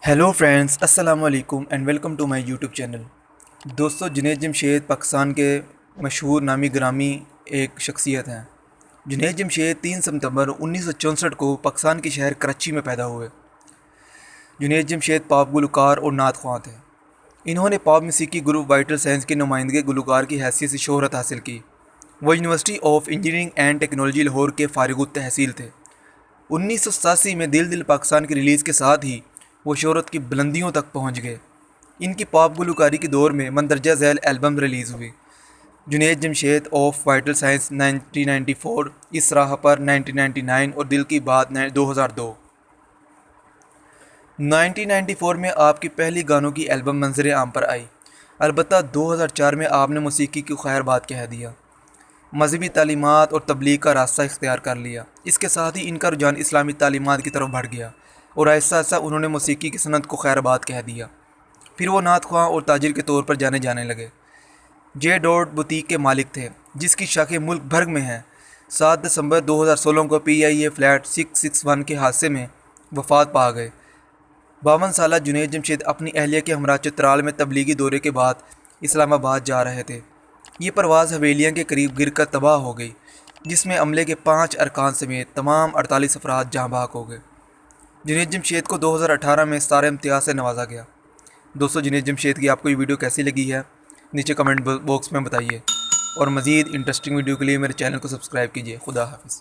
Hello friends, अस्सलाम वालेकुम and welcome to my YouTube channel. दोस्तों, जुनैद जमशेद पाकिस्तान के मशहूर नामी ग्रामी एक शख्सियत हैं। जुनैद जमशेद 3 सितंबर 1964 को पाकिस्तान के शहर कराची में पैदा हुए। जुनैद जमशेद पॉप गुलकार और नात ख्वां थे। इन्होंने पॉप मौसीकी ग्रुप वाइटल साइंस के नुमाइंदगी गुलकार की हैसियत से शोहरत हासिल की। वो university of engineering and technology Lahore के फारिगुत तहसील थे। 1987 में दिल दिल पाकिस्तान की रिलीज़ के साथ ही वो शोहरत की बुलंदियों तक पहुंच गए। इनकी पॉप गुलकारी के दौर में मंदरजा झैल एल्बम रिलीज़ हुई। Junaid Jamshed of vital science 1994, इस राह पर 1999 और दिल की बात 2002। 1994 में आपकी पहली गानों की एल्बम मंजर आम पर आई। अलबत्ता 2004 में आपने मौसीकी की खैर बात कह दिया, मजहबी तालीमात और तबलीग का रास्ता इख्तियार कर लिया। इसके साथ ही इनका रुझान इस्लामी तालीमात की तरफ बढ़ गया और आहिस्ता आहिस्ता उन्होंने मौसीकी की सनत को खैरबाद कह दिया। फिर वो नात ख्वां और ताजिर के तौर पर जाने जाने लगे। जे डॉट बुटीक के मालिक थे, जिसकी शाखें मुल्क भर में हैं। 7 दिसंबर 2016 को PIA फ्लैट 661 के हादसे में वफात पा गए। 52 साल जुनैद जमशेद अपनी अहलिया के हमरा चित्राल में तबलीगी दौरे के बाद इस्लामाबाद जा रहे थे। ये परवाज़ हवेलियाँ के करीब गिर कर तबाह हो गई, जिसमें अमले के 5 अरकान समेत तमाम 48 अफराद जहाँ बहक हो गए। जुनैद जमशेद को 2018 में स्टार इम्तियाज़ से नवाजा गया। दोस्तों, जुनैद जमशेद की आपको ये वीडियो कैसी लगी है नीचे कमेंट बॉक्स में बताइए और मज़ीद इंटरेस्टिंग वीडियो के लिए मेरे चैनल को सब्सक्राइब कीजिए। खुदा हाफिज़।